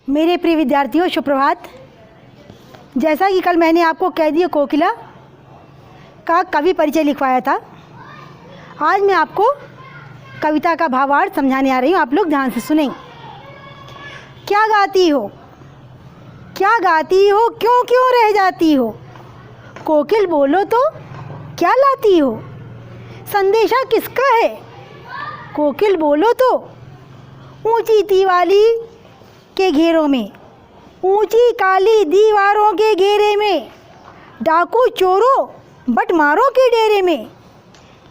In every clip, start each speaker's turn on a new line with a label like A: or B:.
A: मेरे प्रिय विद्यार्थियों, सुप्रभात। जैसा कि कल मैंने आपको कैदी कोकिला का कवि परिचय लिखवाया था, आज मैं आपको कविता का भावार्थ समझाने आ रही हूँ। आप लोग ध्यान से सुनें। क्या गाती हो, क्या गाती हो, क्यों क्यों रह जाती हो, कोकिल बोलो तो क्या लाती हो, संदेशा किसका है, कोकिल बोलो तो। ऊंची दीवाली के घेरों में, ऊंची काली दीवारों के घेरे में, डाकू चोरों बटमारों के डेरे में,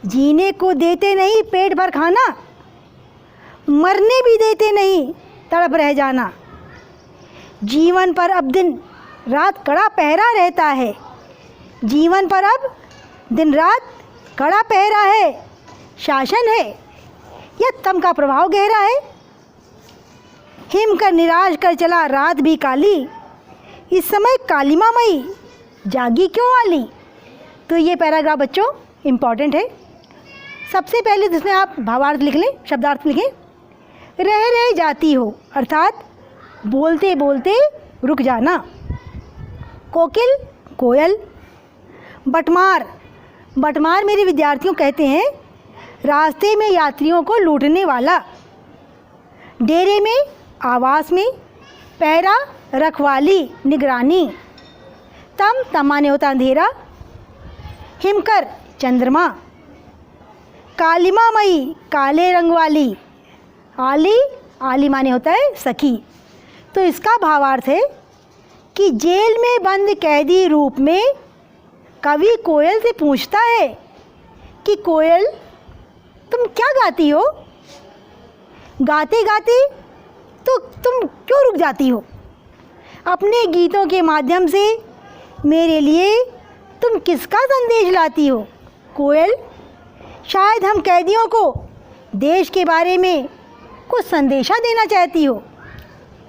A: जीने को देते नहीं पेट भर खाना, मरने भी देते नहीं तड़प रह जाना। जीवन पर अब दिन रात कड़ा पहरा रहता है, जीवन पर अब दिन रात कड़ा पहरा है। शासन है या तम का प्रभाव गहरा है, हिम कर निराश कर चला रात भी काली, इस समय कालिमा मई जागी क्यों आली। तो ये पैराग्राफ बच्चों इम्पॉर्टेंट है। सबसे पहले तो इसमें आप भावार्थ लिख लें, शब्दार्थ लिखें। रह रह जाती हो अर्थात बोलते बोलते रुक जाना। कोकिल कोयल। बटमार, बटमार मेरे विद्यार्थियों कहते हैं रास्ते में यात्रियों को लूटने वाला। डेरे में, आवास में, पहरा रखवाली निगरानी। तम, तमाने होता अंधेरा। हिमकर चंद्रमा। कालिमा मई काले रंग वाली। आली, आली माने होता है सखी। तो इसका भावार्थ है कि जेल में बंद कैदी रूप में कवि कोयल से पूछता है कि कोयल तुम क्या गाती हो, गाते गाते तो तुम क्यों रुक जाती हो, अपने गीतों के माध्यम से मेरे लिए तुम किसका संदेश लाती हो। कोयल, शायद हम कैदियों को देश के बारे में कुछ संदेशा देना चाहती हो।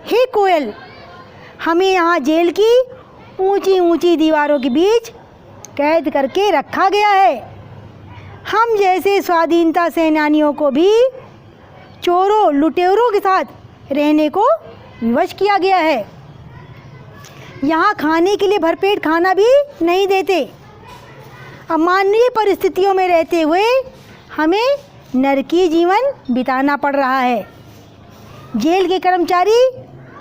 A: हे कोयल, हमें यहाँ जेल की ऊंची ऊंची दीवारों के बीच कैद करके रखा गया है। हम जैसे स्वाधीनता सेनानियों को भी चोरों लुटेरों के साथ रहने को विवश किया गया है। यहाँ खाने के लिए भरपेट खाना भी नहीं देते। अमानवीय परिस्थितियों में रहते हुए हमें नरकी जीवन बिताना पड़ रहा है। जेल के कर्मचारी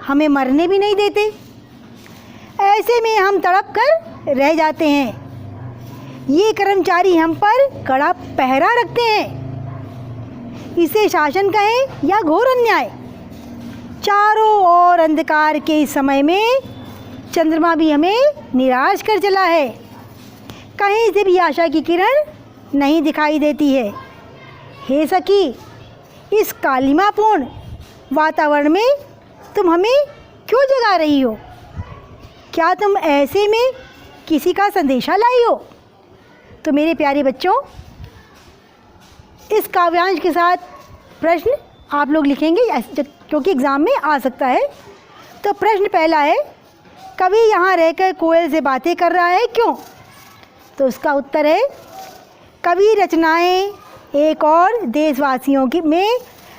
A: हमें मरने भी नहीं देते। ऐसे में हम तड़प कर रह जाते हैं। ये कर्मचारी हम पर कड़ा पहरा रखते हैं। इसे शासन कहें या घोर अन्याय। चारों ओर अंधकार के इस समय में चंद्रमा भी हमें निराश कर चला है। कहीं से भी आशा की किरण नहीं दिखाई देती है। हे सखी, इस कालिमापूर्ण वातावरण में तुम हमें क्यों जगा रही हो, क्या तुम ऐसे में किसी का संदेशा लाई हो। तो मेरे प्यारे बच्चों, इस काव्यांश के साथ प्रश्न आप लोग लिखेंगे क्योंकि एग्ज़ाम में आ सकता है। तो प्रश्न पहला है, कवि यहाँ रहकर कोयल से बातें कर रहा है क्यों। तो उसका उत्तर है, कवि रचनाएं एक और देशवासियों की में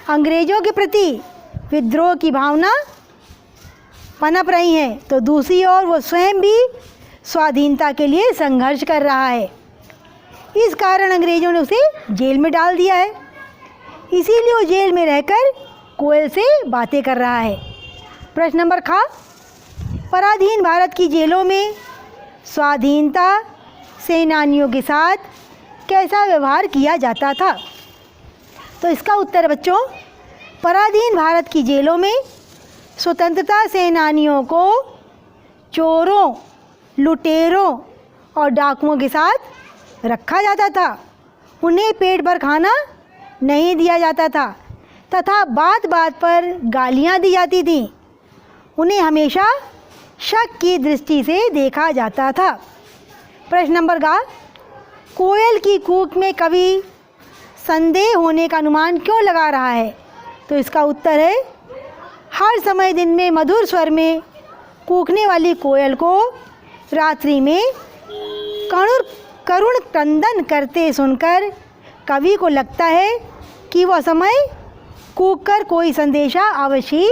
A: अंग्रेज़ों के प्रति विद्रोह की भावना पनप रही हैं, तो दूसरी ओर वो स्वयं भी स्वाधीनता के लिए संघर्ष कर रहा है। इस कारण अंग्रेज़ों ने उसे जेल में डाल दिया है, इसीलिए वो जेल में रहकर कोयल से बातें कर रहा है। प्रश्न नंबर ख, पराधीन भारत की जेलों में स्वाधीनता सेनानियों के साथ कैसा व्यवहार किया जाता था। तो इसका उत्तर बच्चों, पराधीन भारत की जेलों में स्वतंत्रता सेनानियों को चोरों, लुटेरों और डाकुओं के साथ रखा जाता था। उन्हें पेट भर खाना नहीं दिया जाता था तथा बात बात पर गालियां दी जाती थीं। उन्हें हमेशा शक की दृष्टि से देखा जाता था। प्रश्न नंबर ग, कोयल की कूक में कवि संदेह होने का अनुमान क्यों लगा रहा है। तो इसका उत्तर है, हर समय दिन में मधुर स्वर में कूकने वाली कोयल को रात्रि में करुण क्रंदन करते सुनकर कवि को लगता है कि वह समय कूक कर कोई संदेशा अवश्य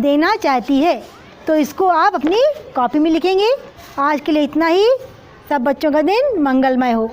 A: देना चाहती है। तो इसको आप अपनी कॉपी में लिखेंगे। आज के लिए इतना ही। सब बच्चों का दिन मंगलमय हो।